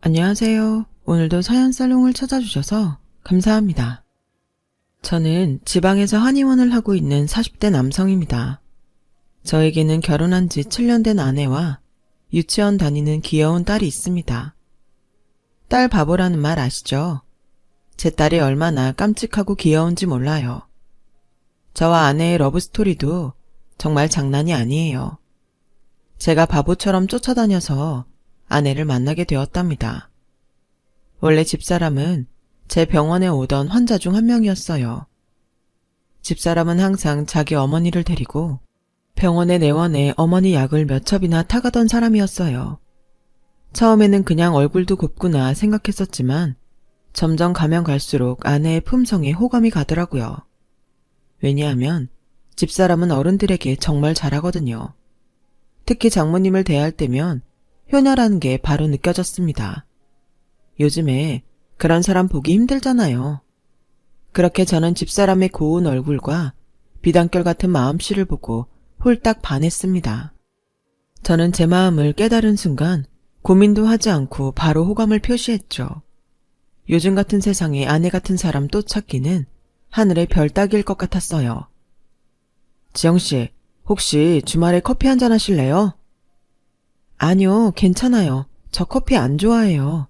안녕하세요. 오늘도 사연살롱을 찾아주셔서 감사합니다. 저는 지방에서 한의원을 하고 있는 40대 남성입니다. 저에게는 결혼한 지 7년 된 아내와 유치원 다니는 귀여운 딸이 있습니다. 딸 바보라는 말 아시죠? 제 딸이 얼마나 깜찍하고 귀여운지 몰라요. 저와 아내의 러브스토리도 정말 장난이 아니에요. 제가 바보처럼 쫓아다녀서 아내를 만나게 되었답니다. 원래 집사람은 제 병원에 오던 환자 중 한 명이었어요. 집사람은 항상 자기 어머니를 데리고 병원에 내원해 어머니 약을 몇 첩이나 타가던 사람이었어요. 처음에는 그냥 얼굴도 곱구나 생각했었지만 점점 가면 갈수록 아내의 품성에 호감이 가더라고요. 왜냐하면 집사람은 어른들에게 정말 잘하거든요. 특히 장모님을 대할 때면 효녀라는 게 바로 느껴졌습니다. 요즘에 그런 사람 보기 힘들잖아요. 그렇게 저는 집사람의 고운 얼굴과 비단결 같은 마음씨를 보고 홀딱 반했습니다. 저는 제 마음을 깨달은 순간 고민도 하지 않고 바로 호감을 표시했죠. 요즘 같은 세상에 아내 같은 사람 또 찾기는 하늘의 별 따기일 것 같았어요. 지영씨, 혹시 주말에 커피 한잔 하실래요? 아니요, 괜찮아요. 저 커피 안 좋아해요.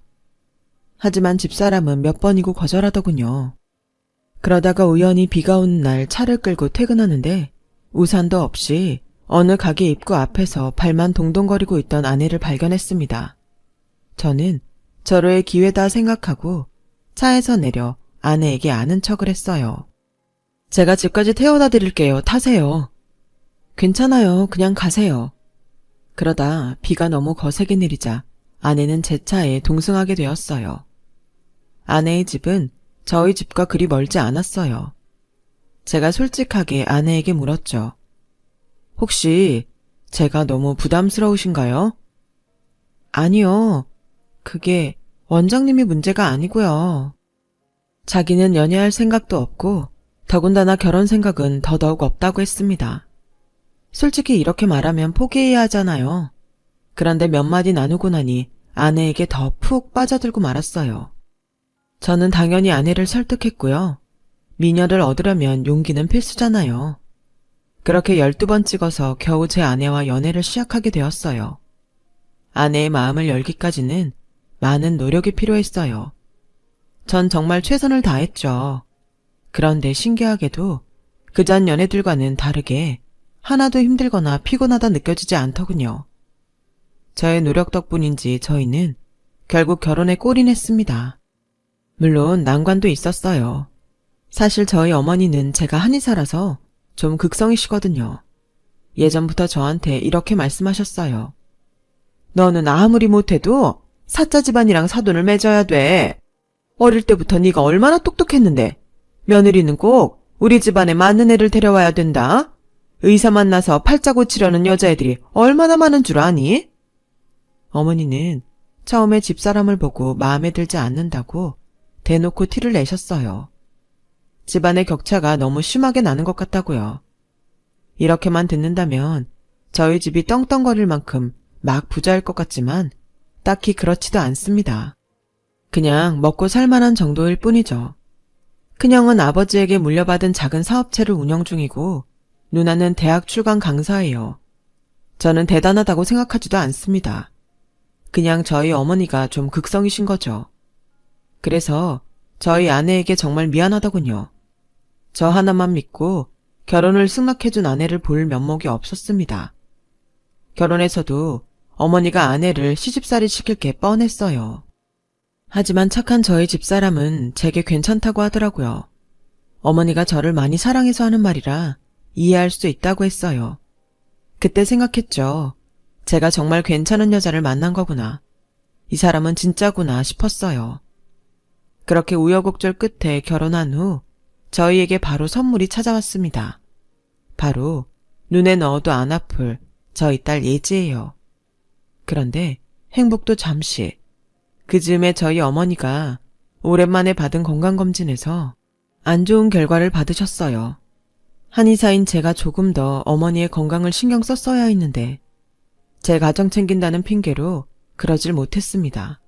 하지만 집사람은 몇 번이고 거절하더군요. 그러다가 우연히 비가 오는 날 차를 끌고 퇴근하는데 우산도 없이 어느 가게 입구 앞에서 발만 동동거리고 있던 아내를 발견했습니다. 저는 절호의 기회다 생각하고 차에서 내려 아내에게 아는 척을 했어요. 제가 집까지 태워다 드릴게요. 타세요. 괜찮아요. 그냥 가세요. 그러다 비가 너무 거세게 내리자 아내는 제 차에 동승하게 되었어요. 아내의 집은 저희 집과 그리 멀지 않았어요. 제가 솔직하게 아내에게 물었죠. 혹시 제가 너무 부담스러우신가요? 아니요. 그게 원장님이 문제가 아니고요. 자기는 연애할 생각도 없고 더군다나 결혼 생각은 더더욱 없다고 했습니다. 솔직히 이렇게 말하면 포기해야 하잖아요. 그런데 몇 마디 나누고 나니 아내에게 더 푹 빠져들고 말았어요. 저는 당연히 아내를 설득했고요. 미녀를 얻으려면 용기는 필수잖아요. 그렇게 12번 찍어서 겨우 제 아내와 연애를 시작하게 되었어요. 아내의 마음을 열기까지는 많은 노력이 필요했어요. 전 정말 최선을 다했죠. 그런데 신기하게도 그전 연애들과는 다르게 하나도 힘들거나 피곤하다 느껴지지 않더군요. 저의 노력 덕분인지 저희는 결국 결혼에 골인했습니다. 물론 난관도 있었어요. 사실 저희 어머니는 제가 한의사라서 좀 극성이시거든요. 예전부터 저한테 이렇게 말씀하셨어요. 너는 아무리 못해도 사자 집안이랑 사돈을 맺어야 돼. 어릴 때부터 네가 얼마나 똑똑했는데 며느리는 꼭 우리 집안에 맞는 애를 데려와야 된다. 의사 만나서 팔자 고치려는 여자애들이 얼마나 많은 줄 아니? 어머니는 처음에 집사람을 보고 마음에 들지 않는다고 대놓고 티를 내셨어요. 집안의 격차가 너무 심하게 나는 것 같다고요. 이렇게만 듣는다면 저희 집이 떵떵거릴 만큼 막 부자일 것 같지만 딱히 그렇지도 않습니다. 그냥 먹고 살만한 정도일 뿐이죠. 큰형은 아버지에게 물려받은 작은 사업체를 운영 중이고 누나는 대학 출간 강사예요. 저는 대단하다고 생각하지도 않습니다. 그냥 저희 어머니가 좀 극성이신 거죠. 그래서 저희 아내에게 정말 미안하더군요. 저 하나만 믿고 결혼을 승낙해준 아내를 볼 면목이 없었습니다. 결혼해서도 어머니가 아내를 시집살이 시킬 게 뻔했어요. 하지만 착한 저희 집사람은 제게 괜찮다고 하더라고요. 어머니가 저를 많이 사랑해서 하는 말이라 이해할 수 있다고 했어요. 그때 생각했죠. 제가 정말 괜찮은 여자를 만난 거구나. 이 사람은 진짜구나 싶었어요. 그렇게 우여곡절 끝에 결혼한 후 저희에게 바로 선물이 찾아왔습니다. 바로 눈에 넣어도 안 아플 저희 딸 예지예요. 그런데 행복도 잠시. 그 즈음에 저희 어머니가 오랜만에 받은 건강검진에서 안 좋은 결과를 받으셨어요. 한의사인 제가 조금 더 어머니의 건강을 신경 썼어야 했는데 제 가정 챙긴다는 핑계로 그러질 못했습니다.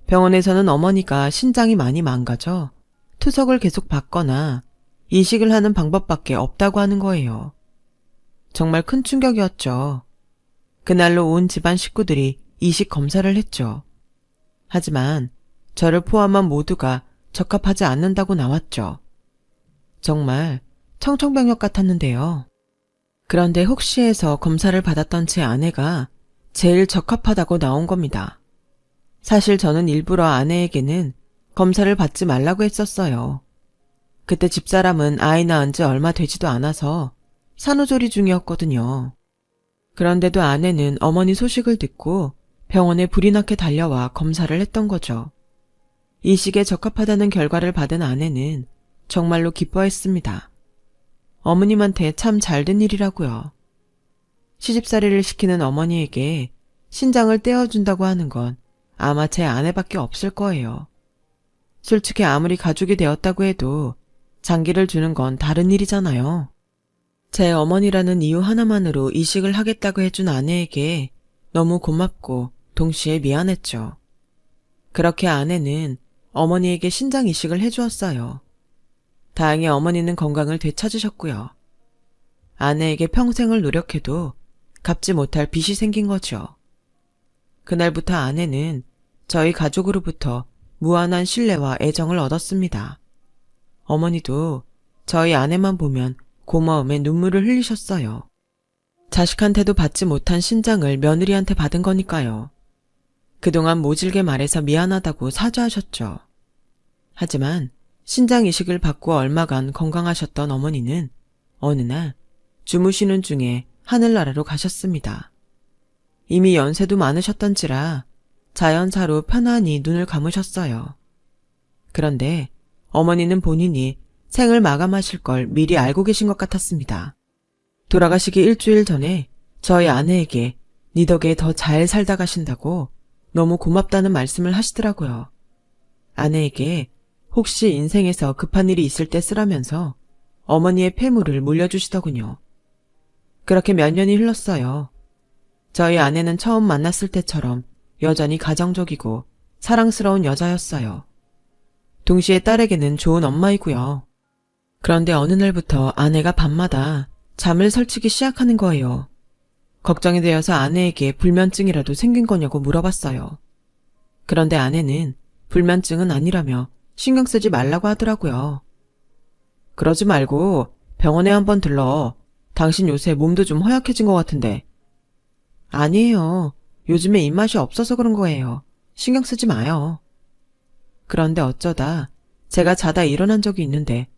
병원에서는 어머니가 신장이 많이 망가져 투석을 계속 받거나 이식을 하는 방법밖에 없다고 하는 거예요. 정말 큰 충격이었죠. 그날로 온 집안 식구들이 이식 검사를 했죠. 하지만 저를 포함한 모두가 적합하지 않는다고 나왔죠. 정말 청천벽력 같았는데요. 그런데 혹시 해서 검사를 받았던 제 아내가 제일 적합하다고 나온 겁니다. 사실 저는 일부러 아내에게는 검사를 받지 말라고 했었어요. 그때 집사람은 아이 낳은 지 얼마 되지도 않아서 산후조리 중이었거든요. 그런데도 아내는 어머니 소식을 듣고 병원에 불이 나게 달려와 검사를 했던 거죠. 이식에 적합하다는 결과를 받은 아내는 정말로 기뻐했습니다. 어머님한테 참 잘된 일이라고요. 시집살이를 시키는 어머니에게 신장을 떼어준다고 하는 건 아마 제 아내밖에 없을 거예요. 솔직히 아무리 가족이 되었다고 해도 장기를 주는 건 다른 일이잖아요. 제 어머니라는 이유 하나만으로 이식을 하겠다고 해준 아내에게 너무 고맙고 동시에 미안했죠. 그렇게 아내는 어머니에게 신장 이식을 해주었어요. 다행히 어머니는 건강을 되찾으셨고요. 아내에게 평생을 노력해도 갚지 못할 빚이 생긴 거죠. 그날부터 아내는 저희 가족으로부터 무한한 신뢰와 애정을 얻었습니다. 어머니도 저희 아내만 보면 고마움에 눈물을 흘리셨어요. 자식한테도 받지 못한 신장을 며느리한테 받은 거니까요. 그동안 모질게 말해서 미안하다고 사죄하셨죠. 하지만 신장 이식을 받고 얼마간 건강하셨던 어머니는 어느 날 주무시는 중에 하늘나라로 가셨습니다. 이미 연세도 많으셨던지라 자연사로 편안히 눈을 감으셨어요. 그런데 어머니는 본인이 생을 마감하실 걸 미리 알고 계신 것 같았습니다. 돌아가시기 일주일 전에 저희 아내에게 네 덕에 더 잘 살다 가신다고 너무 고맙다는 말씀을 하시더라고요. 아내에게 혹시 인생에서 급한 일이 있을 때 쓰라면서 어머니의 폐물을 물려주시더군요. 그렇게 몇 년이 흘렀어요. 저희 아내는 처음 만났을 때처럼 여전히 가정적이고 사랑스러운 여자였어요. 동시에 딸에게는 좋은 엄마이고요. 그런데 어느 날부터 아내가 밤마다 잠을 설치기 시작하는 거예요. 걱정이 되어서 아내에게 불면증이라도 생긴 거냐고 물어봤어요. 그런데 아내는 불면증은 아니라며 신경 쓰지 말라고 하더라고요. 그러지 말고 병원에 한번 들러. 당신 요새 몸도 좀 허약해진 것 같은데. 아니에요. 요즘에 입맛이 없어서 그런 거예요. 신경 쓰지 마요. 그런데 어쩌다 제가 자다 일어난 적이 있는데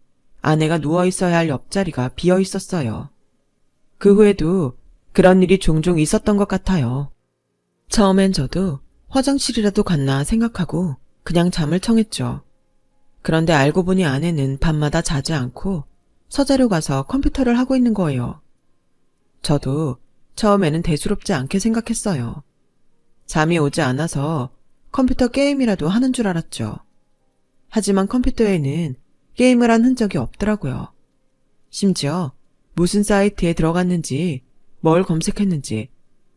아내가 누워있어야 할 옆자리가 비어 있었어요. 그 후에도 그런 일이 종종 있었던 것 같아요. 처음엔 저도 화장실이라도 갔나 생각하고 그냥 잠을 청했죠. 그런데 알고 보니 아내는 밤마다 자지 않고 서재로 가서 컴퓨터를 하고 있는 거예요. 저도 처음에는 대수롭지 않게 생각했어요. 잠이 오지 않아서 컴퓨터 게임이라도 하는 줄 알았죠. 하지만 컴퓨터에는 게임을 한 흔적이 없더라고요. 심지어 무슨 사이트에 들어갔는지 뭘 검색했는지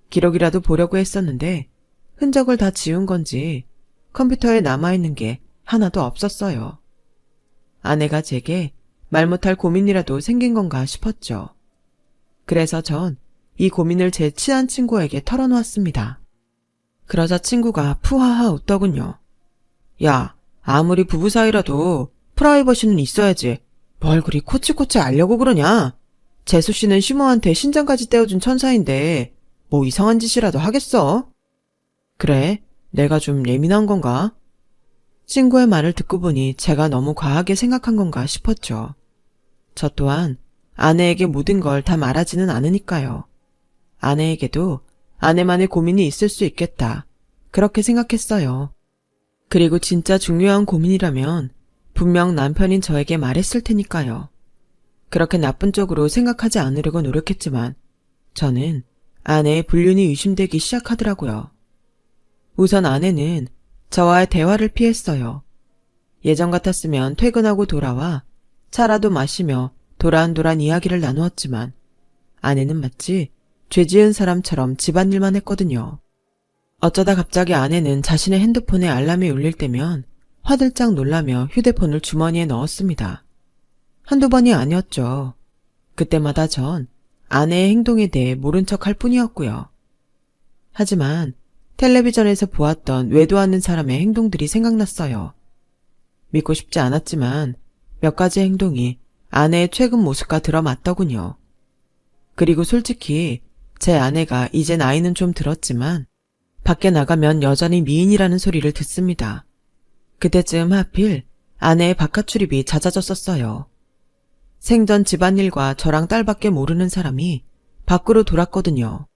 기록이라도 보려고 했었는데 흔적을 다 지운 건지 컴퓨터에 남아있는 게 하나도 없었어요. 아내가 제게 말 못할 고민이라도 생긴 건가 싶었죠. 그래서 전 이 고민을 제 친한 친구에게 털어놓았습니다. 그러자 친구가 푸하하 웃더군요. 야, 아무리 부부 사이라도 프라이버시는 있어야지. 뭘 그리 코치코치 알려고 그러냐? 재수씨는 시모한테 신장까지 떼어준 천사인데 뭐 이상한 짓이라도 하겠어? 그래, 내가 좀 예민한 건가? 친구의 말을 듣고 보니 제가 너무 과하게 생각한 건가 싶었죠. 저 또한 아내에게 모든 걸 다 말하지는 않으니까요. 아내에게도 아내만의 고민이 있을 수 있겠다. 그렇게 생각했어요. 그리고 진짜 중요한 고민이라면 분명 남편인 저에게 말했을 테니까요. 그렇게 나쁜 쪽으로 생각하지 않으려고 노력했지만 저는 아내의 불륜이 의심되기 시작하더라고요. 우선 아내는 저와의 대화를 피했어요. 예전 같았으면 퇴근하고 돌아와 차라도 마시며 도란도란 이야기를 나누었지만 아내는 마치 죄 지은 사람처럼 집안일만 했거든요. 어쩌다 갑자기 아내는 자신의 핸드폰에 알람이 울릴 때면 화들짝 놀라며 휴대폰을 주머니에 넣었습니다. 한두 번이 아니었죠. 그때마다 전 아내의 행동에 대해 모른 척 할 뿐이었고요. 하지만 텔레비전에서 보았던 외도 않는 사람의 행동들이 생각났어요. 믿고 싶지 않았지만 몇 가지 행동이 아내의 최근 모습과 들어맞더군요. 그리고 솔직히 제 아내가 이제 나이는 좀 들었지만 밖에 나가면 여전히 미인이라는 소리를 듣습니다. 그때쯤 하필 아내의 바깥 출입이 잦아졌었어요. 생전 집안일과 저랑 딸밖에 모르는 사람이 밖으로 돌았거든요.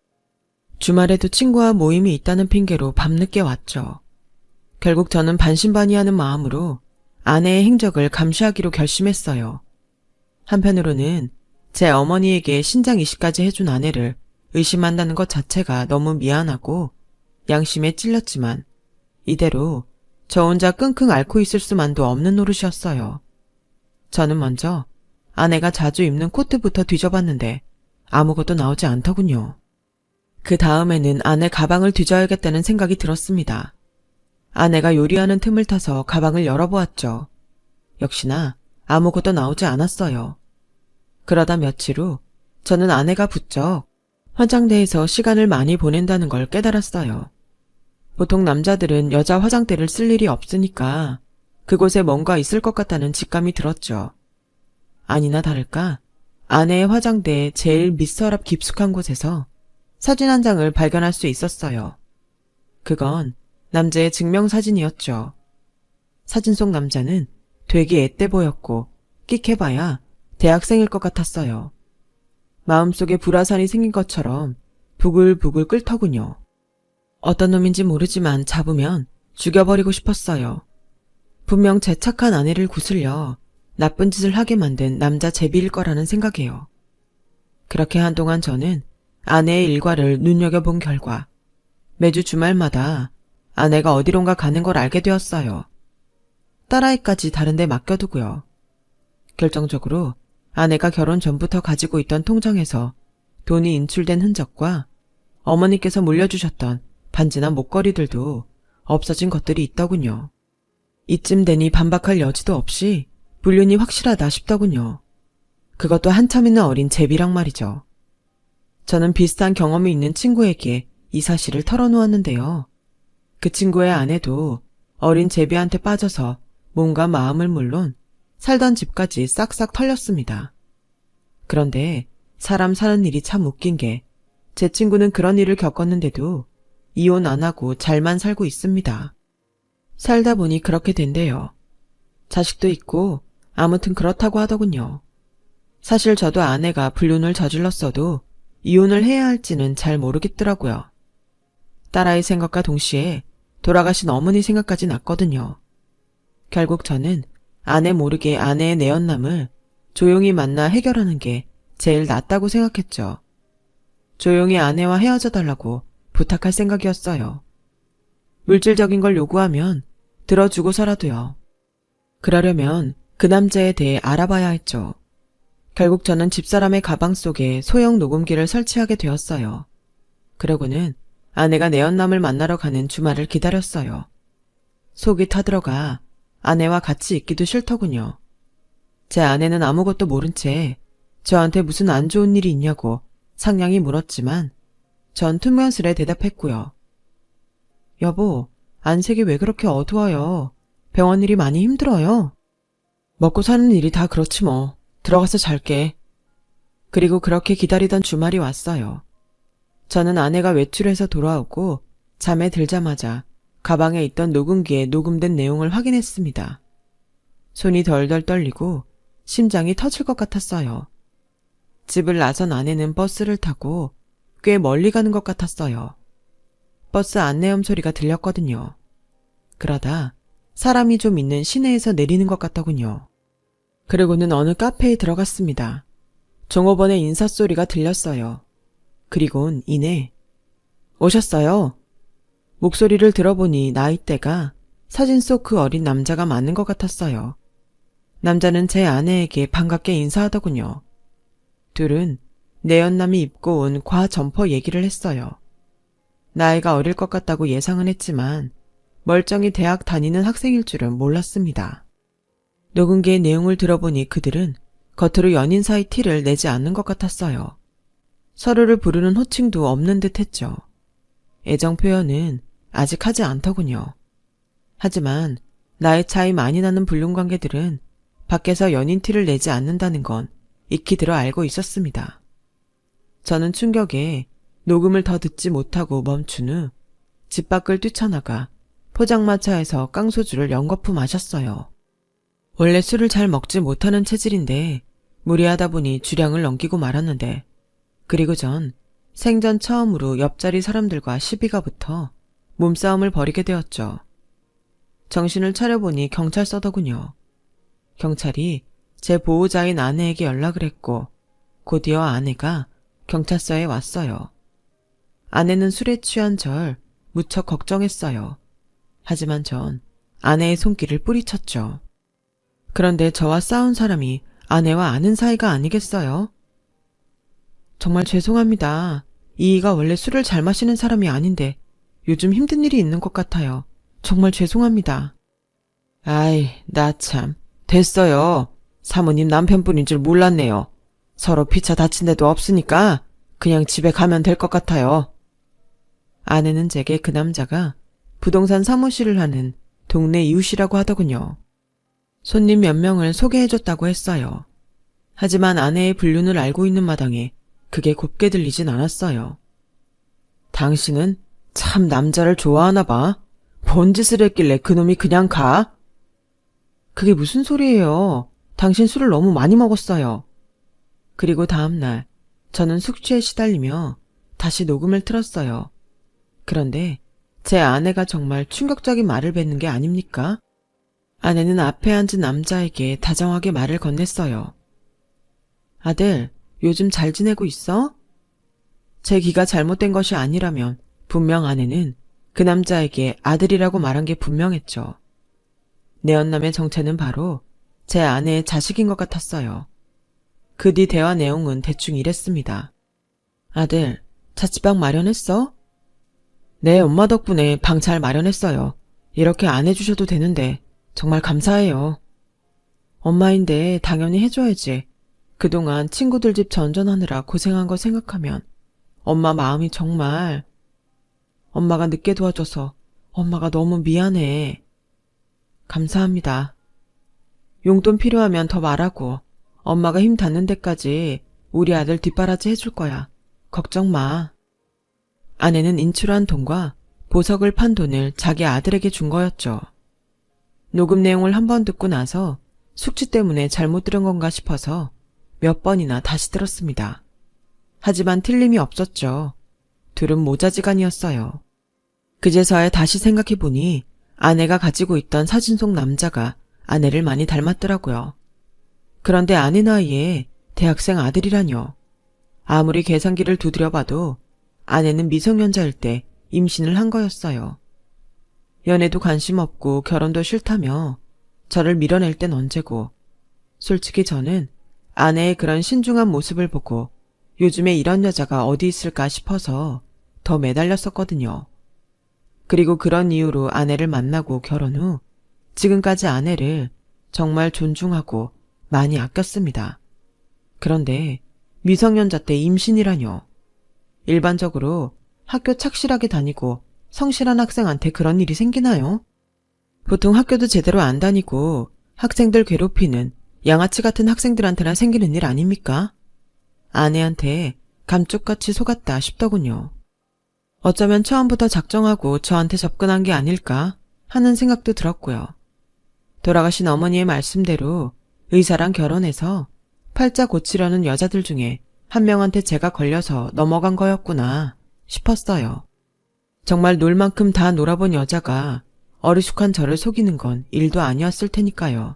주말에도 친구와 모임이 있다는 핑계로 밤늦게 왔죠. 결국 저는 반신반의하는 마음으로 아내의 행적을 감시하기로 결심했어요. 한편으로는 제 어머니에게 신장 이식까지 해준 아내를 의심한다는 것 자체가 너무 미안하고 양심에 찔렸지만 이대로 저 혼자 끙끙 앓고 있을 수만도 없는 노릇이었어요. 저는 먼저 아내가 자주 입는 코트부터 뒤져봤는데 아무것도 나오지 않더군요. 그 다음에는 아내 가방을 뒤져야겠다는 생각이 들었습니다. 아내가 요리하는 틈을 타서 가방을 열어보았죠. 역시나 아무것도 나오지 않았어요. 그러다 며칠 후 저는 아내가 부쩍 화장대에서 시간을 많이 보낸다는 걸 깨달았어요. 보통 남자들은 여자 화장대를 쓸 일이 없으니까 그곳에 뭔가 있을 것 같다는 직감이 들었죠. 아니나 다를까 아내의 화장대의 제일 밑서랍 깊숙한 곳에서 사진 한 장을 발견할 수 있었어요. 그건 남자의 증명사진이었죠. 사진 속 남자는 되게 앳돼 보였고 끽해봐야 대학생일 것 같았어요. 마음속에 불화산이 생긴 것처럼 부글부글 끓더군요. 어떤 놈인지 모르지만 잡으면 죽여버리고 싶었어요. 분명 제 착한 아내를 구슬려 나쁜 짓을 하게 만든 남자 제비일 거라는 생각이에요. 그렇게 한동안 저는 아내의 일과를 눈여겨본 결과 매주 주말마다 아내가 어디론가 가는 걸 알게 되었어요. 딸아이까지 다른 데 맡겨두고요. 결정적으로 아내가 결혼 전부터 가지고 있던 통장에서 돈이 인출된 흔적과 어머니께서 물려주셨던 반지나 목걸이들도 없어진 것들이 있더군요. 이쯤 되니 반박할 여지도 없이 불륜이 확실하다 싶더군요. 그것도 한참이나 어린 제비랑 말이죠. 저는 비슷한 경험이 있는 친구에게 이 사실을 털어놓았는데요. 그 친구의 아내도 어린 제비한테 빠져서 몸과 마음을 물론 살던 집까지 싹싹 털렸습니다. 그런데 사람 사는 일이 참 웃긴 게 제 친구는 그런 일을 겪었는데도 이혼 안 하고 잘만 살고 있습니다. 살다 보니 그렇게 된대요. 자식도 있고 아무튼 그렇다고 하더군요. 사실 저도 아내가 불륜을 저질렀어도 이혼을 해야 할지는 잘 모르겠더라고요. 딸아이 생각과 동시에 돌아가신 어머니 생각까지 났거든요. 결국 저는 아내 모르게 아내의 내연남을 조용히 만나 해결하는 게 제일 낫다고 생각했죠. 조용히 아내와 헤어져 달라고 부탁할 생각이었어요. 물질적인 걸 요구하면 들어주고서라도요. 그러려면 그 남자에 대해 알아봐야 했죠. 결국 저는 집사람의 가방 속에 소형 녹음기를 설치하게 되었어요. 그러고는 아내가 내연남을 만나러 가는 주말을 기다렸어요. 속이 타들어가 아내와 같이 있기도 싫더군요. 제 아내는 아무것도 모른 채 저한테 무슨 안 좋은 일이 있냐고 상냥히 물었지만 전 퉁명스레 대답했고요. 여보, 안색이 왜 그렇게 어두워요? 병원 일이 많이 힘들어요. 먹고 사는 일이 다 그렇지 뭐. 들어가서 잘게. 그리고 그렇게 기다리던 주말이 왔어요. 저는 아내가 외출해서 돌아오고 잠에 들자마자 가방에 있던 녹음기에 녹음된 내용을 확인했습니다. 손이 덜덜 떨리고 심장이 터질 것 같았어요. 집을 나선 아내는 버스를 타고 꽤 멀리 가는 것 같았어요. 버스 안내음 소리가 들렸거든요. 그러다 사람이 좀 있는 시내에서 내리는 것 같더군요. 그리고는 어느 카페에 들어갔습니다. 종업원의 인사소리가 들렸어요. 그리곤 이내 오셨어요? 목소리를 들어보니 나이대가 사진 속 그 어린 남자가 맞는 것 같았어요. 남자는 제 아내에게 반갑게 인사하더군요. 둘은 내연남이 입고 온 과 점퍼 얘기를 했어요. 나이가 어릴 것 같다고 예상은 했지만 멀쩡히 대학 다니는 학생일 줄은 몰랐습니다. 녹음기의 내용을 들어보니 그들은 겉으로 연인 사이 티를 내지 않는 것 같았어요. 서로를 부르는 호칭도 없는 듯 했죠. 애정 표현은 아직 하지 않더군요. 하지만 나이 차이 많이 나는 불륜관계들은 밖에서 연인 티를 내지 않는다는 건 익히 들어 알고 있었습니다. 저는 충격에 녹음을 더 듣지 못하고 멈춘 후 집 밖을 뛰쳐나가 포장마차에서 깡소주를 연거푸 마셨어요. 원래 술을 잘 먹지 못하는 체질인데 무리하다 보니 주량을 넘기고 말았는데, 그리고 전 생전 처음으로 옆자리 사람들과 시비가 붙어 몸싸움을 벌이게 되었죠. 정신을 차려보니 경찰서더군요. 경찰이 제 보호자인 아내에게 연락을 했고 곧이어 아내가 경찰서에 왔어요. 아내는 술에 취한 절 무척 걱정했어요. 하지만 전 아내의 손길을 뿌리쳤죠. 그런데 저와 싸운 사람이 아내와 아는 사이가 아니겠어요? 정말 죄송합니다. 이이가 원래 술을 잘 마시는 사람이 아닌데 요즘 힘든 일이 있는 것 같아요. 정말 죄송합니다. 아이, 나 참. 됐어요. 사모님 남편분인 줄 몰랐네요. 서로 피차 다친 데도 없으니까 그냥 집에 가면 될 것 같아요. 아내는 제게 그 남자가 부동산 사무실을 하는 동네 이웃이라고 하더군요. 손님 몇 명을 소개해줬다고 했어요. 하지만 아내의 불륜을 알고 있는 마당에 그게 곱게 들리진 않았어요. 당신은 참 남자를 좋아하나 봐. 뭔 짓을 했길래 그놈이 그냥 가? 그게 무슨 소리예요. 당신 술을 너무 많이 먹었어요. 그리고 다음날 저는 숙취에 시달리며 다시 녹음을 틀었어요. 그런데 제 아내가 정말 충격적인 말을 뱉는 게 아닙니까? 아내는 앞에 앉은 남자에게 다정하게 말을 건넸어요. 아들, 요즘 잘 지내고 있어? 제 귀가 잘못된 것이 아니라면 분명 아내는 그 남자에게 아들이라고 말한 게 분명했죠. 내연남의 정체는 바로 제 아내의 자식인 것 같았어요. 그 뒤 대화 내용은 대충 이랬습니다. 아들, 자취방 마련했어? 네, 엄마 덕분에 방 잘 마련했어요. 이렇게 안 해주셔도 되는데 정말 감사해요. 엄마인데 당연히 해줘야지. 그동안 친구들 집 전전하느라 고생한 거 생각하면 엄마 마음이 정말... 엄마가 늦게 도와줘서 엄마가 너무 미안해. 감사합니다. 용돈 필요하면 더 말하고 엄마가 힘 닿는 데까지 우리 아들 뒷바라지 해줄 거야. 걱정 마. 아내는 인출한 돈과 보석을 판 돈을 자기 아들에게 준 거였죠. 녹음 내용을 한번 듣고 나서 숙취 때문에 잘못 들은 건가 싶어서 몇 번이나 다시 들었습니다. 하지만 틀림이 없었죠. 둘은 모자지간이었어요. 그제서야 다시 생각해보니 아내가 가지고 있던 사진 속 남자가 아내를 많이 닮았더라고요. 그런데 아내 나이에 대학생 아들이라뇨. 아무리 계산기를 두드려봐도 아내는 미성년자일 때 임신을 한 거였어요. 연애도 관심 없고 결혼도 싫다며 저를 밀어낼 땐 언제고, 솔직히 저는 아내의 그런 신중한 모습을 보고 요즘에 이런 여자가 어디 있을까 싶어서 더 매달렸었거든요. 그리고 그런 이유로 아내를 만나고 결혼 후 지금까지 아내를 정말 존중하고 많이 아꼈습니다. 그런데 미성년자 때 임신이라뇨. 일반적으로 학교 착실하게 다니고 성실한 학생한테 그런 일이 생기나요? 보통 학교도 제대로 안 다니고 학생들 괴롭히는 양아치 같은 학생들한테나 생기는 일 아닙니까? 아내한테 감쪽같이 속았다 싶더군요. 어쩌면 처음부터 작정하고 저한테 접근한 게 아닐까 하는 생각도 들었고요. 돌아가신 어머니의 말씀대로 의사랑 결혼해서 팔자 고치려는 여자들 중에 한 명한테 제가 걸려서 넘어간 거였구나 싶었어요. 정말 놀 만큼 다 놀아본 여자가 어리숙한 저를 속이는 건 일도 아니었을 테니까요.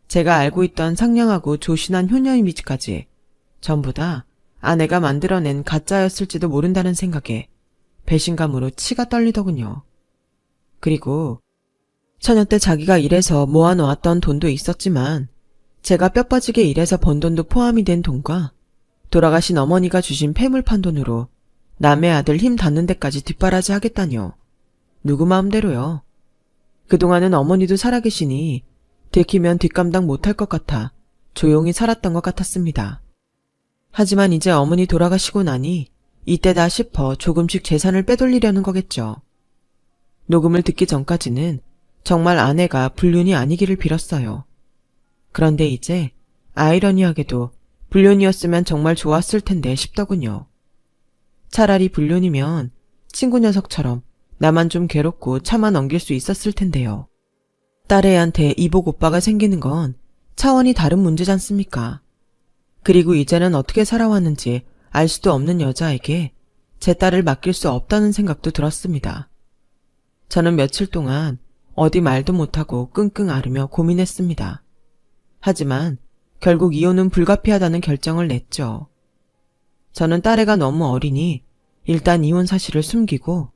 제가 알고 있던 상냥하고 조신한 효녀 이미지까지 전부 다 아내가 만들어낸 가짜였을지도 모른다는 생각에 배신감으로 치가 떨리더군요. 그리고 처녀 때 자기가 일해서 모아놓았던 돈도 있었지만 제가 뼈 빠지게 일해서 번 돈도 포함이 된 돈과 돌아가신 어머니가 주신 폐물 판 돈으로 남의 아들 힘 닿는 데까지 뒷바라지 하겠다니요. 누구 마음대로요. 그동안은 어머니도 살아계시니 들키면 뒷감당 못할 것 같아 조용히 살았던 것 같았습니다. 하지만 이제 어머니 돌아가시고 나니 이때다 싶어 조금씩 재산을 빼돌리려는 거겠죠. 녹음을 듣기 전까지는 정말 아내가 불륜이 아니기를 빌었어요. 그런데 이제 아이러니하게도 불륜이었으면 정말 좋았을 텐데 싶더군요. 차라리 불륜이면 친구 녀석처럼 나만 좀 괴롭고 참아 넘길 수 있었을 텐데요. 딸애한테 이복 오빠가 생기는 건 차원이 다른 문제지 않습니까? 그리고 이제는 어떻게 살아왔는지 알 수도 없는 여자에게 제 딸을 맡길 수 없다는 생각도 들었습니다. 저는 며칠 동안 어디 말도 못하고 끙끙 앓으며 고민했습니다. 하지만 결국 이혼은 불가피하다는 결정을 냈죠. 저는 딸애가 너무 어리니 일단 이혼 사실을 숨기고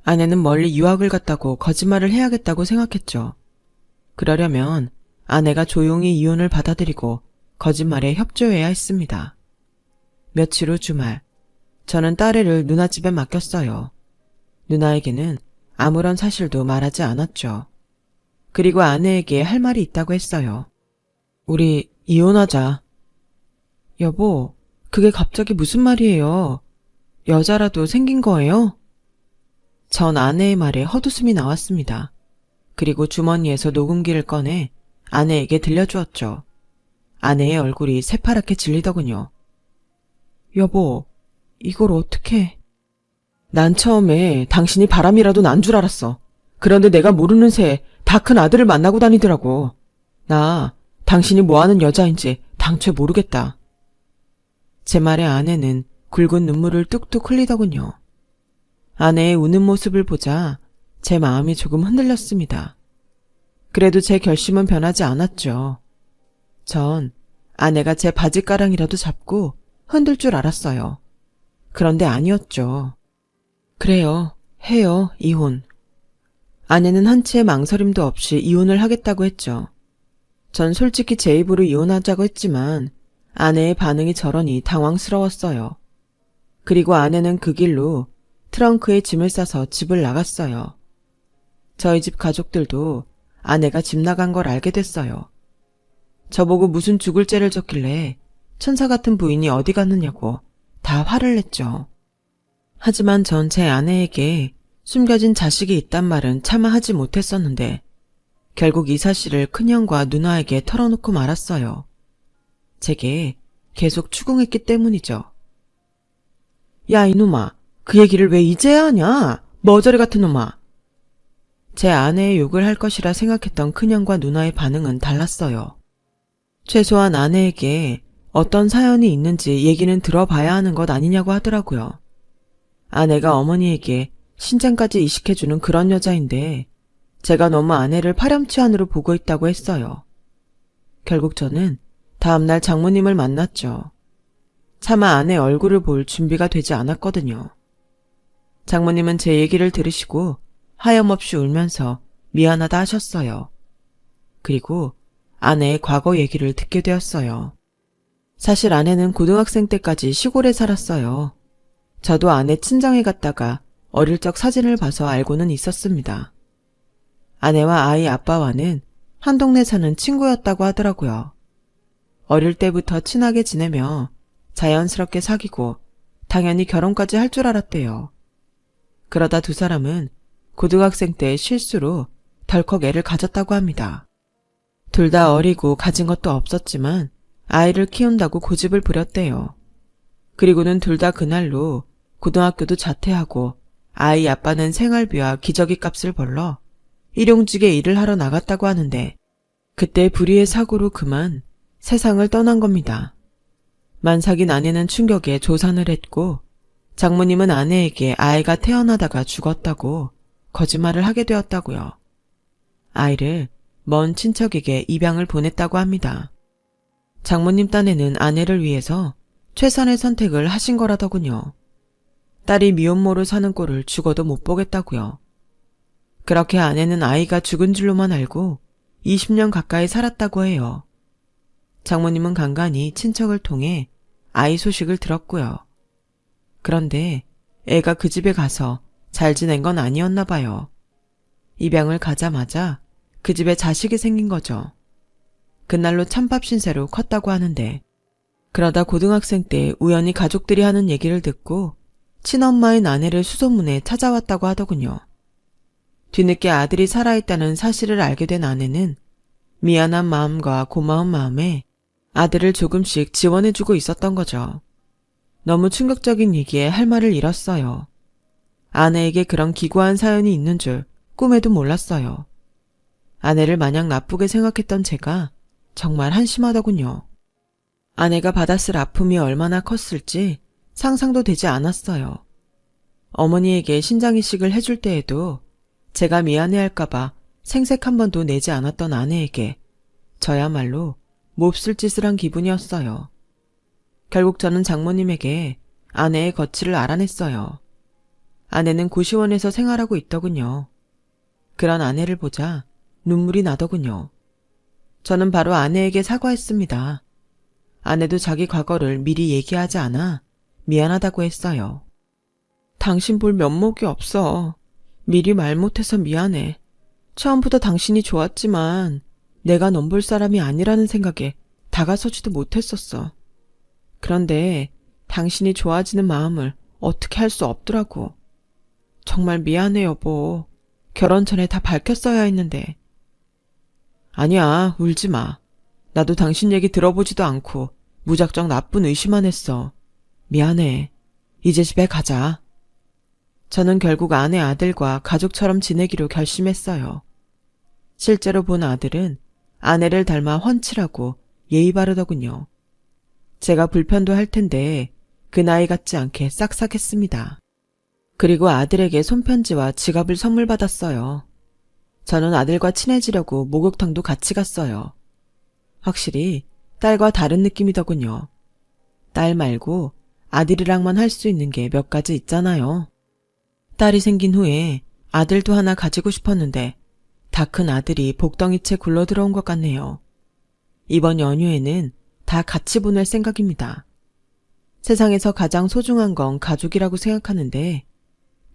아내는 멀리 유학을 갔다고 거짓말을 해야겠다고 생각했죠. 그러려면 아내가 조용히 이혼을 받아들이고 거짓말에 협조해야 했습니다. 며칠 후 주말, 저는 딸애를 누나 집에 맡겼어요. 누나에게는 아무런 사실도 말하지 않았죠. 그리고 아내에게 할 말이 있다고 했어요. 우리 이혼하자. 여보, 그게 갑자기 무슨 말이에요? 여자라도 생긴 거예요? 전 아내의 말에 헛웃음이 나왔습니다. 그리고 주머니에서 녹음기를 꺼내 아내에게 들려주었죠. 아내의 얼굴이 새파랗게 질리더군요. 여보, 이걸 어떻게... 난 처음에 당신이 바람이라도 난 줄 알았어. 그런데 내가 모르는 새에 다 큰 아들을 만나고 다니더라고. 나 당신이 뭐하는 여자인지 당최 모르겠다. 제 말에 아내는 굵은 눈물을 뚝뚝 흘리더군요. 아내의 우는 모습을 보자 제 마음이 조금 흔들렸습니다. 그래도 제 결심은 변하지 않았죠. 전 아내가 제 바지가랑이라도 잡고 흔들 줄 알았어요. 그런데 아니었죠. 그래요. 해요. 이혼. 아내는 한치의 망설임도 없이 이혼을 하겠다고 했죠. 전 솔직히 제 입으로 이혼하자고 했지만 아내의 반응이 저러니 당황스러웠어요. 그리고 아내는 그 길로 트렁크에 짐을 싸서 집을 나갔어요. 저희 집 가족들도 아내가 집 나간 걸 알게 됐어요. 저보고 무슨 죽을 죄를 졌길래 천사 같은 부인이 어디 갔느냐고 다 화를 냈죠. 하지만 전 제 아내에게 숨겨진 자식이 있단 말은 차마 하지 못했었는데 결국 이 사실을 큰형과 누나에게 털어놓고 말았어요. 제게 계속 추궁했기 때문이죠. 야 이놈아, 그 얘기를 왜 이제야 하냐? 머저리 같은 놈아. 제 아내의 욕을 할 것이라 생각했던 큰형과 누나의 반응은 달랐어요. 최소한 아내에게 어떤 사연이 있는지 얘기는 들어봐야 하는 것 아니냐고 하더라고요. 아내가 어머니에게 신장까지 이식해주는 그런 여자인데 제가 너무 아내를 파렴치한으로 보고 있다고 했어요. 결국 저는 다음날 장모님을 만났죠. 차마 아내 얼굴을 볼 준비가 되지 않았거든요. 장모님은 제 얘기를 들으시고 하염없이 울면서 미안하다 하셨어요. 그리고 아내의 과거 얘기를 듣게 되었어요. 사실 아내는 고등학생 때까지 시골에 살았어요. 저도 아내 친정에 갔다가 어릴 적 사진을 봐서 알고는 있었습니다. 아내와 아이 아빠와는 한 동네 사는 친구였다고 하더라고요. 어릴 때부터 친하게 지내며 자연스럽게 사귀고 당연히 결혼까지 할 줄 알았대요. 그러다 두 사람은 고등학생 때 실수로 덜컥 애를 가졌다고 합니다. 둘 다 어리고 가진 것도 없었지만 아이를 키운다고 고집을 부렸대요. 그리고는 둘 다 그날로 고등학교도 자퇴하고 아이 아빠는 생활비와 기저귀 값을 벌러 일용직에 일을 하러 나갔다고 하는데 그때 불의의 사고로 그만 세상을 떠난 겁니다. 만삭인 아내는 충격에 조산을 했고 장모님은 아내에게 아이가 태어나다가 죽었다고 거짓말을 하게 되었다고요. 아이를 먼 친척에게 입양을 보냈다고 합니다. 장모님 딴에는 아내를 위해서 최선의 선택을 하신 거라더군요. 딸이 미혼모로 사는 꼴을 죽어도 못 보겠다고요. 그렇게 아내는 아이가 죽은 줄로만 알고 20년 가까이 살았다고 해요. 장모님은 간간히 친척을 통해 아이 소식을 들었고요. 그런데 애가 그 집에 가서 잘 지낸 건 아니었나 봐요. 입양을 가자마자 그 집에 자식이 생긴 거죠. 그날로 찬밥 신세로 컸다고 하는데, 그러다 고등학생 때 우연히 가족들이 하는 얘기를 듣고 친엄마인 아내를 수소문해 찾아왔다고 하더군요. 뒤늦게 아들이 살아있다는 사실을 알게 된 아내는 미안한 마음과 고마운 마음에 아들을 조금씩 지원해주고 있었던 거죠. 너무 충격적인 얘기에 할 말을 잃었어요. 아내에게 그런 기구한 사연이 있는 줄 꿈에도 몰랐어요. 아내를 마냥 나쁘게 생각했던 제가 정말 한심하더군요. 아내가 받았을 아픔이 얼마나 컸을지 상상도 되지 않았어요. 어머니에게 신장이식을 해줄 때에도 제가 미안해할까봐 생색 한 번도 내지 않았던 아내에게 저야말로 몹쓸 짓을 한 기분이었어요. 결국 저는 장모님에게 아내의 거취를 알아냈어요. 아내는 고시원에서 생활하고 있더군요. 그런 아내를 보자 눈물이 나더군요. 저는 바로 아내에게 사과했습니다. 아내도 자기 과거를 미리 얘기하지 않아 미안하다고 했어요. 당신 볼 면목이 없어. 미리 말 못해서 미안해. 처음부터 당신이 좋았지만 내가 넌 볼 사람이 아니라는 생각에 다가서지도 못했었어. 그런데 당신이 좋아지는 마음을 어떻게 할 수 없더라고. 정말 미안해 여보. 결혼 전에 다 밝혔어야 했는데. 아니야, 울지 마. 나도 당신 얘기 들어보지도 않고 무작정 나쁜 의심만 했어. 미안해. 이제 집에 가자. 저는 결국 아내 아들과 가족처럼 지내기로 결심했어요. 실제로 본 아들은 아내를 닮아 훤칠하고 예의 바르더군요. 제가 불편도 할 텐데 그 나이 같지 않게 싹싹했습니다. 그리고 아들에게 손편지와 지갑을 선물 받았어요. 저는 아들과 친해지려고 목욕탕도 같이 갔어요. 확실히 딸과 다른 느낌이더군요. 딸 말고 아들이랑만 할 수 있는 게 몇 가지 있잖아요. 딸이 생긴 후에 아들도 하나 가지고 싶었는데 다 큰 아들이 복덩이채 굴러 들어온 것 같네요. 이번 연휴에는 다 같이 보낼 생각입니다. 세상에서 가장 소중한 건 가족이라고 생각하는데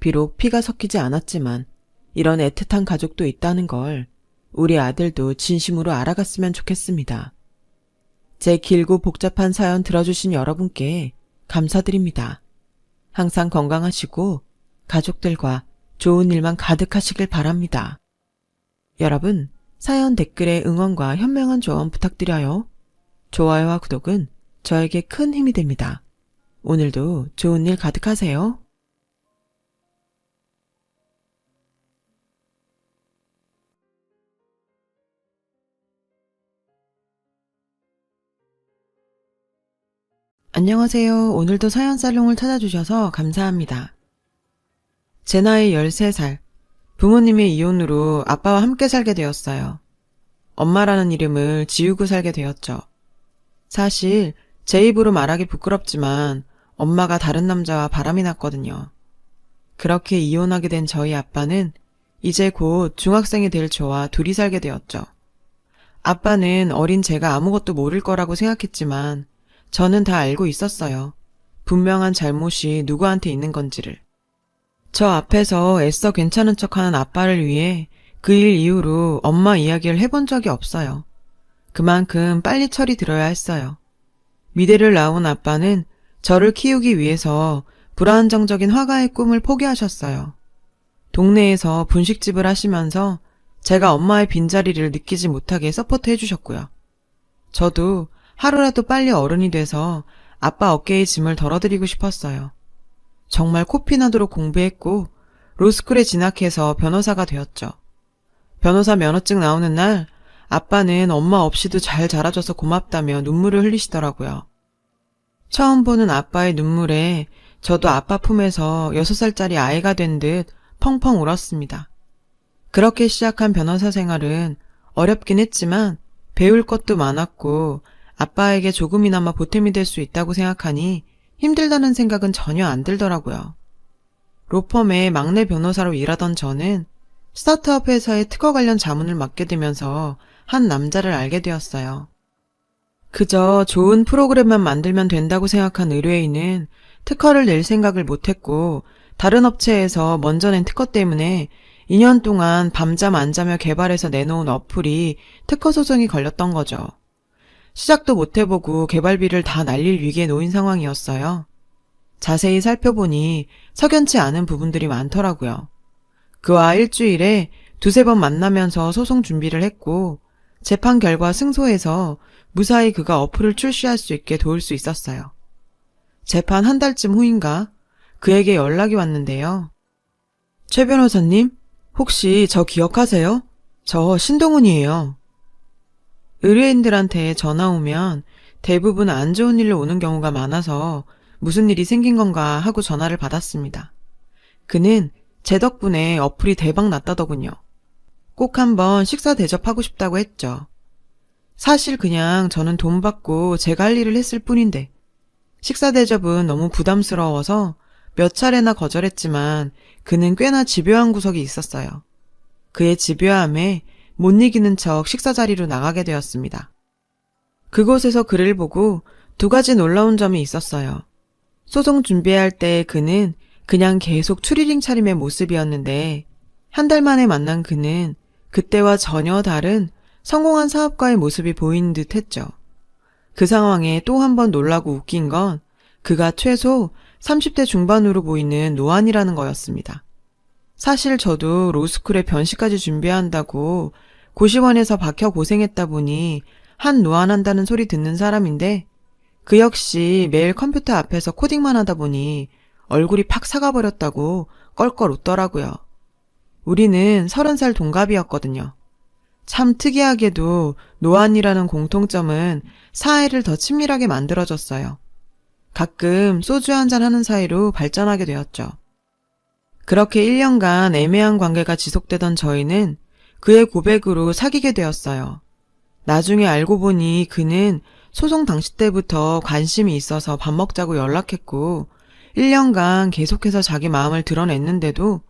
비록 피가 섞이지 않았지만 이런 애틋한 가족도 있다는 걸 우리 아들도 진심으로 알아갔으면 좋겠습니다. 제 길고 복잡한 사연 들어주신 여러분께 감사드립니다. 항상 건강하시고 가족들과 좋은 일만 가득하시길 바랍니다. 여러분, 사연 댓글에 응원과 현명한 조언 부탁드려요. 좋아요와 구독은 저에게 큰 힘이 됩니다. 오늘도 좋은 일 가득하세요. 안녕하세요. 오늘도 사연살롱을 찾아주셔서 감사합니다. 제 나이 13살, 부모님의 이혼으로 아빠와 함께 살게 되었어요. 엄마라는 이름을 지우고 살게 되었죠. 사실 제 입으로 말하기 부끄럽지만 엄마가 다른 남자와 바람이 났거든요. 그렇게 이혼하게 된 저희 아빠는 이제 곧 중학생이 될 저와 둘이 살게 되었죠. 아빠는 어린 제가 아무것도 모를 거라고 생각했지만 저는 다 알고 있었어요. 분명한 잘못이 누구한테 있는 건지를. 저 앞에서 애써 괜찮은 척하는 아빠를 위해 그 일 이후로 엄마 이야기를 해본 적이 없어요. 그만큼 빨리 철이 들어야 했어요. 미대를 나온 아빠는 저를 키우기 위해서 불안정적인 화가의 꿈을 포기하셨어요. 동네에서 분식집을 하시면서 제가 엄마의 빈자리를 느끼지 못하게 서포트 해주셨고요. 저도 하루라도 빨리 어른이 돼서 아빠 어깨의 짐을 덜어드리고 싶었어요. 정말 코피나도록 공부했고 로스쿨에 진학해서 변호사가 되었죠. 변호사 면허증 나오는 날 아빠는 엄마 없이도 잘 자라줘서 고맙다며 눈물을 흘리시더라고요. 처음 보는 아빠의 눈물에 저도 아빠 품에서 6살짜리 아이가 된 듯 펑펑 울었습니다. 그렇게 시작한 변호사 생활은 어렵긴 했지만 배울 것도 많았고 아빠에게 조금이나마 보탬이 될 수 있다고 생각하니 힘들다는 생각은 전혀 안 들더라고요. 로펌의 막내 변호사로 일하던 저는 스타트업 회사의 특허 관련 자문을 맡게 되면서 한 남자를 알게 되었어요. 그저 좋은 프로그램만 만들면 된다고 생각한 의뢰인은 특허를 낼 생각을 못했고 다른 업체에서 먼저 낸 특허 때문에 2년 동안 밤잠 안 자며 개발해서 내놓은 어플이 특허 소송이 걸렸던 거죠. 시작도 못 해보고 개발비를 다 날릴 위기에 놓인 상황이었어요. 자세히 살펴보니 석연치 않은 부분들이 많더라고요. 그와 일주일에 두세 번 만나면서 소송 준비를 했고 재판 결과 승소해서 무사히 그가 어플을 출시할 수 있게 도울 수 있었어요. 재판 한 달쯤 후인가 그에게 연락이 왔는데요. 최 변호사님, 혹시 저 기억하세요? 저 신동훈이에요. 의뢰인들한테 전화 오면 대부분 안 좋은 일로 오는 경우가 많아서 무슨 일이 생긴 건가 하고 전화를 받았습니다. 그는 제 덕분에 어플이 대박 났다더군요. 꼭 한번 식사 대접하고 싶다고 했죠. 사실 그냥 저는 돈 받고 제가 할 일을 했을 뿐인데 식사 대접은 너무 부담스러워서 몇 차례나 거절했지만 그는 꽤나 집요한 구석이 있었어요. 그의 집요함에 못 이기는 척 식사 자리로 나가게 되었습니다. 그곳에서 그를 보고 두 가지 놀라운 점이 있었어요. 소송 준비할 때 그는 그냥 계속 추리링 차림의 모습이었는데 한 달 만에 만난 그는 그때와 전혀 다른 성공한 사업가의 모습이 보이는 듯 했죠. 그 상황에 또 한 번 놀라고 웃긴 건 그가 최소 30대 중반으로 보이는 노안이라는 거였습니다. 사실 저도 로스쿨에 변시까지 준비한다고 고시원에서 박혀 고생했다 보니 한 노안한다는 소리 듣는 사람인데 그 역시 매일 컴퓨터 앞에서 코딩만 하다 보니 얼굴이 팍 사가버렸다고 껄껄 웃더라고요. 우리는 30살 동갑이었거든요. 참 특이하게도 노안이라는 공통점은 사이를 더 친밀하게 만들어줬어요. 가끔 소주 한잔 하는 사이로 발전하게 되었죠. 그렇게 1년간 애매한 관계가 지속되던 저희는 그의 고백으로 사귀게 되었어요. 나중에 알고 보니 그는 소송 당시 때부터 관심이 있어서 밥 먹자고 연락했고 1년간 계속해서 자기 마음을 드러냈는데도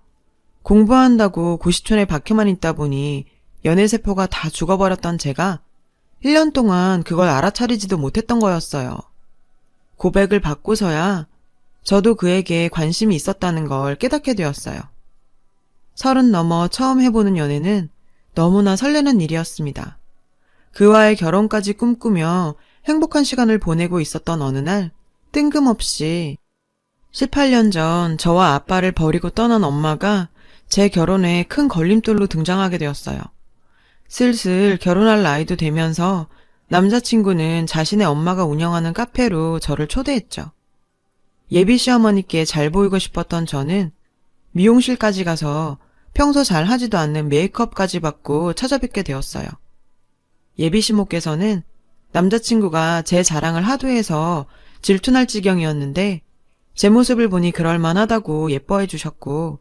공부한다고 고시촌에 박혀만 있다 보니 연애세포가 다 죽어버렸던 제가 1년 동안 그걸 알아차리지도 못했던 거였어요. 고백을 받고서야 저도 그에게 관심이 있었다는 걸 깨닫게 되었어요. 30 넘어 처음 해보는 연애는 너무나 설레는 일이었습니다. 그와의 결혼까지 꿈꾸며 행복한 시간을 보내고 있었던 어느 날 뜬금없이 18년 전 저와 아빠를 버리고 떠난 엄마가 제 결혼에 큰 걸림돌로 등장하게 되었어요. 슬슬 결혼할 나이도 되면서 남자친구는 자신의 엄마가 운영하는 카페로 저를 초대했죠. 예비 시어머니께 잘 보이고 싶었던 저는 미용실까지 가서 평소 잘 하지도 않는 메이크업까지 받고 찾아뵙게 되었어요. 예비 시모께서는 남자친구가 제 자랑을 하도 해서 질투날 지경이었는데 제 모습을 보니 그럴만하다고 예뻐해 주셨고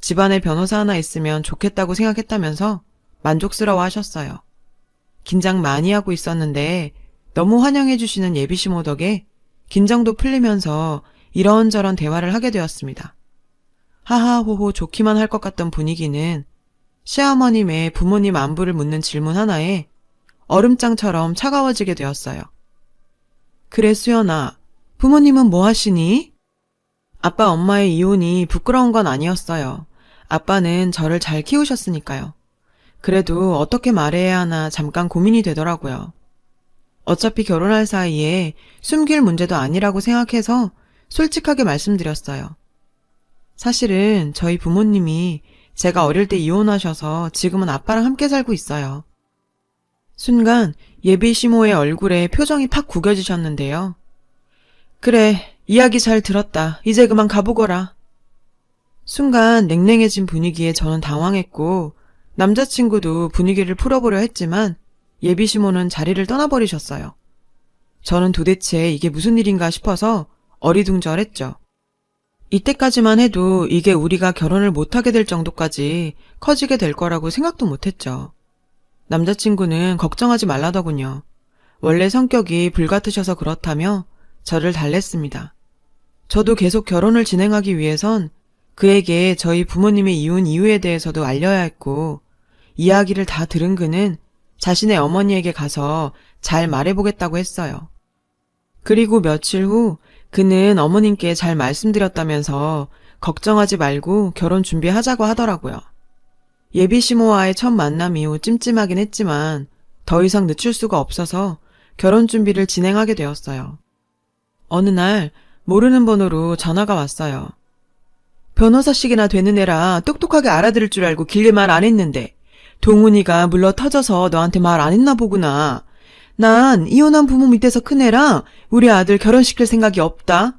집안에 변호사 하나 있으면 좋겠다고 생각했다면서 만족스러워 하셨어요. 긴장 많이 하고 있었는데 너무 환영해 주시는 예비 시모 덕에 긴장도 풀리면서 이런저런 대화를 하게 되었습니다. 하하호호 좋기만 할 것 같던 분위기는 시어머님의 부모님 안부를 묻는 질문 하나에 얼음장처럼 차가워지게 되었어요. 그래 수연아, 부모님은 뭐 하시니? 아빠 엄마의 이혼이 부끄러운 건 아니었어요. 아빠는 저를 잘 키우셨으니까요. 그래도 어떻게 말해야 하나 잠깐 고민이 되더라고요. 어차피 결혼할 사이에 숨길 문제도 아니라고 생각해서 솔직하게 말씀드렸어요. 사실은 저희 부모님이 제가 어릴 때 이혼하셔서 지금은 아빠랑 함께 살고 있어요. 순간 예비 시모의 얼굴에 표정이 팍 구겨지셨는데요. 그래, 이야기 잘 들었다. 이제 그만 가보거라. 순간 냉랭해진 분위기에 저는 당황했고 남자친구도 분위기를 풀어보려 했지만 예비 시모는 자리를 떠나버리셨어요. 저는 도대체 이게 무슨 일인가 싶어서 어리둥절했죠. 이때까지만 해도 이게 우리가 결혼을 못하게 될 정도까지 커지게 될 거라고 생각도 못했죠. 남자친구는 걱정하지 말라더군요. 원래 성격이 불같으셔서 그렇다며 저를 달랬습니다. 저도 계속 결혼을 진행하기 위해선 그에게 저희 부모님의 이혼 이유에 대해서도 알려야 했고 이야기를 다 들은 그는 자신의 어머니에게 가서 잘 말해보겠다고 했어요. 그리고 며칠 후 그는 어머님께 잘 말씀드렸다면서 걱정하지 말고 결혼 준비하자고 하더라고요. 예비시모와의 첫 만남 이후 찜찜하긴 했지만 더 이상 늦출 수가 없어서 결혼 준비를 진행하게 되었어요. 어느 날 모르는 번호로 전화가 왔어요. 변호사씩이나 되는 애라 똑똑하게 알아들을 줄 알고 길게 말 안 했는데 동훈이가 물러 터져서 너한테 말 안 했나 보구나. 난 이혼한 부모 밑에서 큰 애라 우리 아들 결혼시킬 생각이 없다.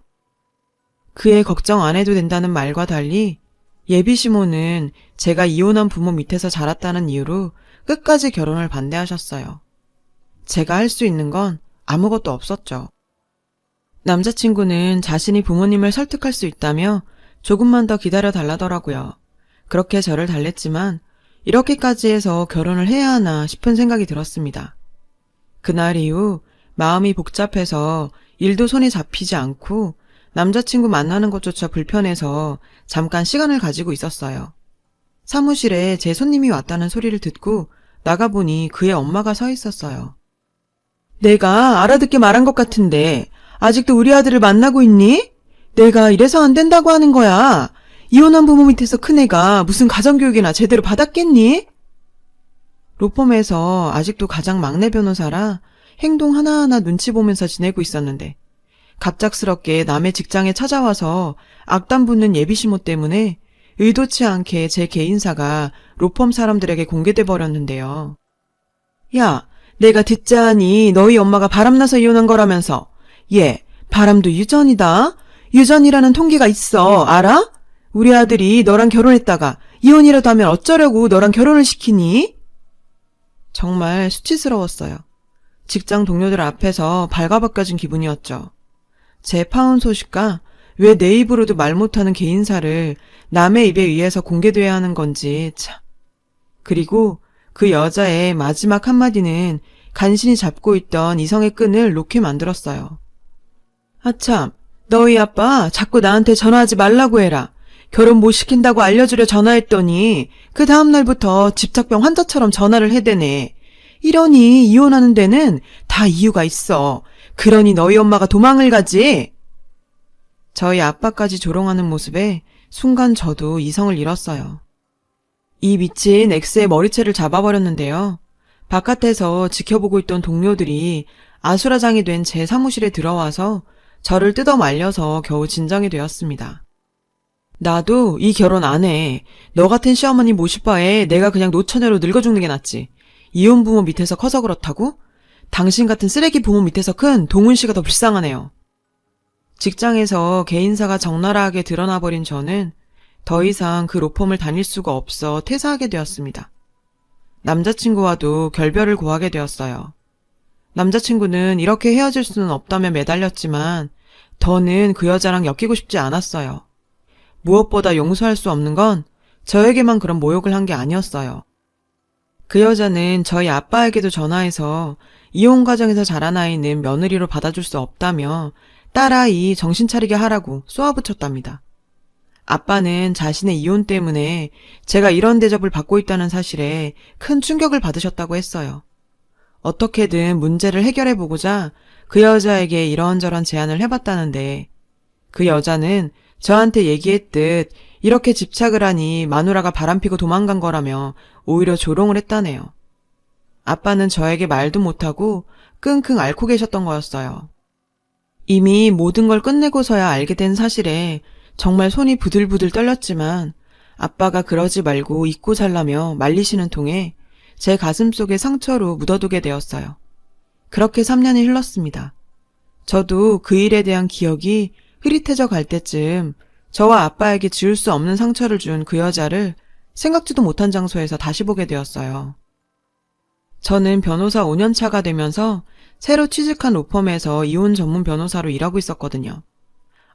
그애 걱정 안 해도 된다는 말과 달리 예비시모는 제가 이혼한 부모 밑에서 자랐다는 이유로 끝까지 결혼을 반대하셨어요. 제가 할 수 있는 건 아무것도 없었죠. 남자친구는 자신이 부모님을 설득할 수 있다며 조금만 더 기다려 달라더라고요. 그렇게 저를 달랬지만 이렇게까지 해서 결혼을 해야 하나 싶은 생각이 들었습니다. 그날 이후 마음이 복잡해서 일도 손에 잡히지 않고 남자친구 만나는 것조차 불편해서 잠깐 시간을 가지고 있었어요. 사무실에 제 손님이 왔다는 소리를 듣고 나가보니 그의 엄마가 서 있었어요. 내가 알아듣게 말한 것 같은데 아직도 우리 아들을 만나고 있니? 내가 이래서 안 된다고 하는 거야. 이혼한 부모 밑에서 큰 애가 무슨 가정교육이나 제대로 받았겠니? 로펌에서 아직도 가장 막내 변호사라 행동 하나하나 눈치 보면서 지내고 있었는데 갑작스럽게 남의 직장에 찾아와서 악담 붙는 예비시모 때문에 의도치 않게 제 개인사가 로펌 사람들에게 공개돼 버렸는데요. 야, 내가 듣자 하니 너희 엄마가 바람나서 이혼한 거라면서. 얘, 바람도 유전이다. 유전이라는 통계가 있어. 알아? 우리 아들이 너랑 결혼했다가 이혼이라도 하면 어쩌려고 너랑 결혼을 시키니? 정말 수치스러웠어요. 직장 동료들 앞에서 발가벗겨진 기분이었죠. 제 파혼 소식과 왜 내 입으로도 말 못하는 개인사를 남의 입에 의해서 공개돼야 하는 건지 참. 그리고 그 여자의 마지막 한마디는 간신히 잡고 있던 이성의 끈을 놓게 만들었어요. 아참, 너희 아빠 자꾸 나한테 전화하지 말라고 해라. 결혼 못 시킨다고 알려주려 전화했더니 그 다음날부터 집착병 환자처럼 전화를 해대네. 이러니 이혼하는 데는 다 이유가 있어. 그러니 너희 엄마가 도망을 가지. 저희 아빠까지 조롱하는 모습에 순간 저도 이성을 잃었어요. 이 미친 X의 머리채를 잡아버렸는데요. 바깥에서 지켜보고 있던 동료들이 아수라장이 된 제 사무실에 들어와서 저를 뜯어 말려서 겨우 진정이 되었습니다. 나도 이 결혼 안 해. 너 같은 시어머니 모실 바에 내가 그냥 노처녀로 늙어 죽는 게 낫지. 이혼 부모 밑에서 커서 그렇다고? 당신 같은 쓰레기 부모 밑에서 큰 동훈 씨가 더 불쌍하네요. 직장에서 개인사가 적나라하게 드러나버린 저는 더 이상 그 로펌을 다닐 수가 없어 퇴사하게 되었습니다. 남자친구와도 결별을 고하게 되었어요. 남자친구는 이렇게 헤어질 수는 없다며 매달렸지만 더는 그 여자랑 엮이고 싶지 않았어요. 무엇보다 용서할 수 없는 건 저에게만 그런 모욕을 한 게 아니었어요. 그 여자는 저희 아빠에게도 전화해서 이혼 과정에서 자란 아이는 며느리로 받아줄 수 없다며 딸아이 정신 차리게 하라고 쏘아붙였답니다. 아빠는 자신의 이혼 때문에 제가 이런 대접을 받고 있다는 사실에 큰 충격을 받으셨다고 했어요. 어떻게든 문제를 해결해보고자 그 여자에게 이런저런 제안을 해봤다는데 그 여자는 저한테 얘기했듯 이렇게 집착을 하니 마누라가 바람피고 도망간 거라며 오히려 조롱을 했다네요. 아빠는 저에게 말도 못하고 끙끙 앓고 계셨던 거였어요. 이미 모든 걸 끝내고서야 알게 된 사실에 정말 손이 부들부들 떨렸지만 아빠가 그러지 말고 잊고 살라며 말리시는 통에 제 가슴속에 상처로 묻어두게 되었어요. 그렇게 3년이 흘렀습니다. 저도 그 일에 대한 기억이 흐릿해져 갈 때쯤 저와 아빠에게 지울 수 없는 상처를 준 그 여자를 생각지도 못한 장소에서 다시 보게 되었어요. 저는 변호사 5년 차가 되면서 새로 취직한 로펌에서 이혼 전문 변호사로 일하고 있었거든요.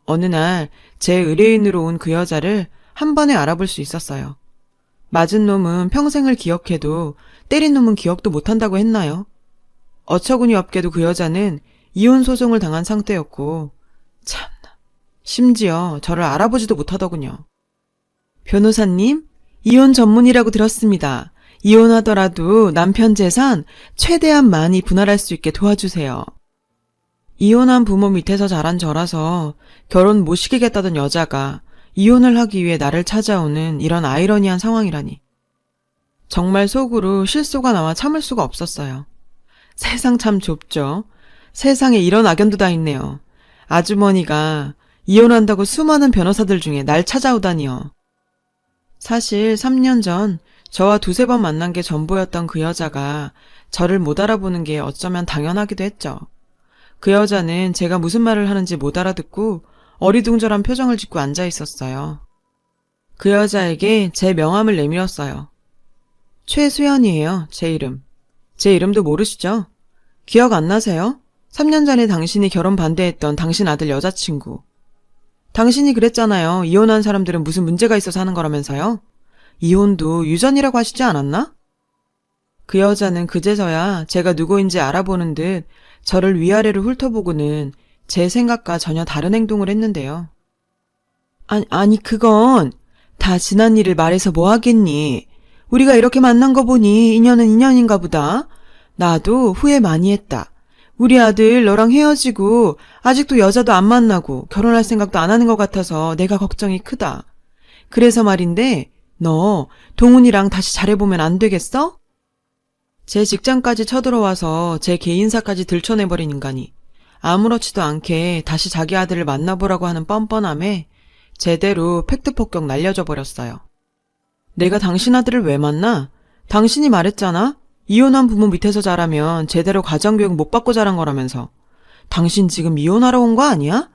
어느 날 제 의뢰인으로 온 그 여자를 한 번에 알아볼 수 있었어요. 맞은 놈은 평생을 기억해도 때린 놈은 기억도 못한다고 했나요? 어처구니 없게도 그 여자는 이혼 소송을 당한 상태였고 참나, 심지어 저를 알아보지도 못하더군요. 변호사님, 이혼 전문이라고 들었습니다. 이혼하더라도 남편 재산 최대한 많이 분할할 수 있게 도와주세요. 이혼한 부모 밑에서 자란 저라서 결혼 못 시키겠다던 여자가 이혼을 하기 위해 나를 찾아오는 이런 아이러니한 상황이라니. 정말 속으로 실소가 나와 참을 수가 없었어요. 세상 참 좁죠. 세상에 이런 악연도 다 있네요. 아주머니가 이혼한다고 수많은 변호사들 중에 날 찾아오다니요. 사실 3년 전 저와 두세 번 만난 게 전부였던 그 여자가 저를 못 알아보는 게 어쩌면 당연하기도 했죠. 그 여자는 제가 무슨 말을 하는지 못 알아듣고 어리둥절한 표정을 짓고 앉아 있었어요. 그 여자에게 제 명함을 내밀었어요. 최수연이에요, 제 이름. 제 이름도 모르시죠? 기억 안 나세요? 3년 전에 당신이 결혼 반대했던 당신 아들 여자친구. 당신이 그랬잖아요. 이혼한 사람들은 무슨 문제가 있어서 하는 거라면서요? 이혼도 유전이라고 하시지 않았나? 그 여자는 그제서야 제가 누구인지 알아보는 듯 저를 위아래로 훑어보고는 제 생각과 전혀 다른 행동을 했는데요. 아니 그건 다 지난 일을 말해서 뭐 하겠니? 우리가 이렇게 만난 거 보니 인연은 인연인가 보다. 나도 후회 많이 했다. 우리 아들 너랑 헤어지고 아직도 여자도 안 만나고 결혼할 생각도 안 하는 것 같아서 내가 걱정이 크다. 그래서 말인데 너 동훈이랑 다시 잘해보면 안 되겠어? 제 직장까지 쳐들어와서 제 개인사까지 들춰내버린 인간이 아무렇지도 않게 다시 자기 아들을 만나보라고 하는 뻔뻔함에 제대로 팩트폭격 날려줘 버렸어요. 내가 당신 아들을 왜 만나? 당신이 말했잖아? 이혼한 부모 밑에서 자라면 제대로 가정교육 못 받고 자란 거라면서. 당신 지금 이혼하러 온 거 아니야?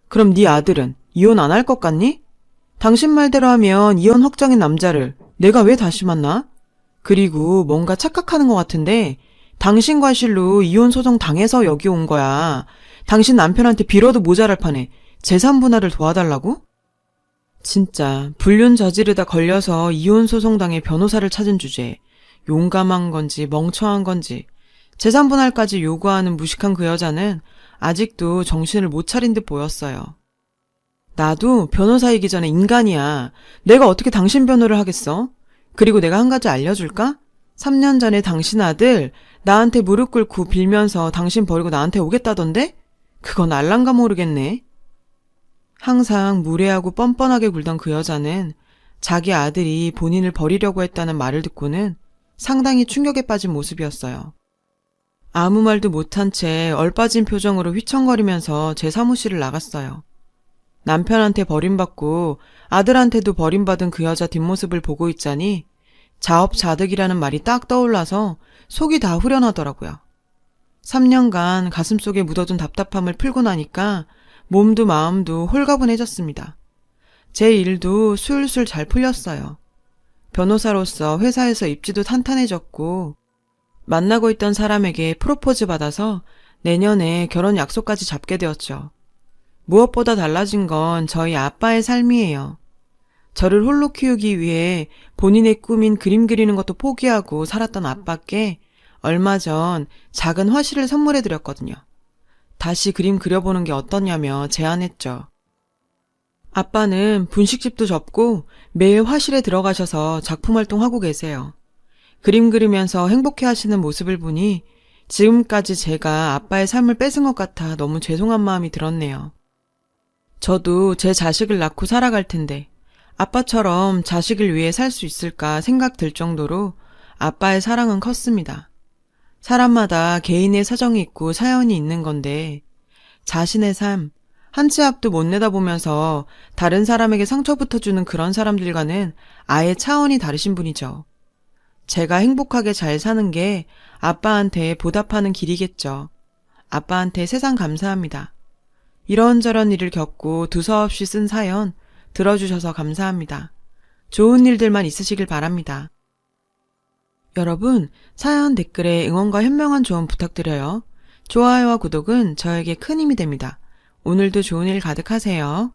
그럼 네 아들은 이혼 안 할 것 같니? 당신 말대로 하면 이혼 확정인 남자를 내가 왜 다시 만나? 그리고 뭔가 착각하는 것 같은데 당신 과실로 이혼 소송 당해서 여기 온 거야. 당신 남편한테 빌어도 모자랄 판에 재산 분할을 도와달라고? 진짜 불륜 저지르다 걸려서 이혼 소송 당해 변호사를 찾은 주제에 용감한 건지 멍청한 건지 재산 분할까지 요구하는 무식한 그 여자는 아직도 정신을 못 차린 듯 보였어요. 나도 변호사이기 전에 인간이야. 내가 어떻게 당신 변호를 하겠어? 그리고 내가 한 가지 알려줄까? 3년 전에 당신 아들 나한테 무릎 꿇고 빌면서 당신 버리고 나한테 오겠다던데? 그건 알란가 모르겠네. 항상 무례하고 뻔뻔하게 굴던 그 여자는 자기 아들이 본인을 버리려고 했다는 말을 듣고는 상당히 충격에 빠진 모습이었어요. 아무 말도 못한 채 얼빠진 표정으로 휘청거리면서 제 사무실을 나갔어요. 남편한테 버림받고 아들한테도 버림받은 그 여자 뒷모습을 보고 있자니 자업자득이라는 말이 딱 떠올라서 속이 다 후련하더라고요. 3년간 가슴속에 묻어둔 답답함을 풀고 나니까 몸도 마음도 홀가분해졌습니다. 제 일도 술술 잘 풀렸어요. 변호사로서 회사에서 입지도 탄탄해졌고 만나고 있던 사람에게 프로포즈 받아서 내년에 결혼 약속까지 잡게 되었죠. 무엇보다 달라진 건 저희 아빠의 삶이에요. 저를 홀로 키우기 위해 본인의 꿈인 그림 그리는 것도 포기하고 살았던 아빠께 얼마 전 작은 화실을 선물해드렸거든요. 다시 그림 그려보는 게 어떠냐며 제안했죠. 아빠는 분식집도 접고 매일 화실에 들어가셔서 작품 활동하고 계세요. 그림 그리면서 행복해 하시는 모습을 보니 지금까지 제가 아빠의 삶을 뺏은 것 같아 너무 죄송한 마음이 들었네요. 저도 제 자식을 낳고 살아갈 텐데 아빠처럼 자식을 위해 살 수 있을까 생각 들 정도로 아빠의 사랑은 컸습니다. 사람마다 개인의 사정이 있고 사연이 있는 건데 자신의 삶, 한 치 앞도 못 내다보면서 다른 사람에게 상처부터 주는 그런 사람들과는 아예 차원이 다르신 분이죠. 제가 행복하게 잘 사는 게 아빠한테 보답하는 길이겠죠. 아빠한테 세상 감사합니다. 이런저런 일을 겪고 두서없이 쓴 사연 들어주셔서 감사합니다. 좋은 일들만 있으시길 바랍니다. 여러분, 사연 댓글에 응원과 현명한 조언 부탁드려요. 좋아요와 구독은 저에게 큰 힘이 됩니다. 오늘도 좋은 일 가득하세요.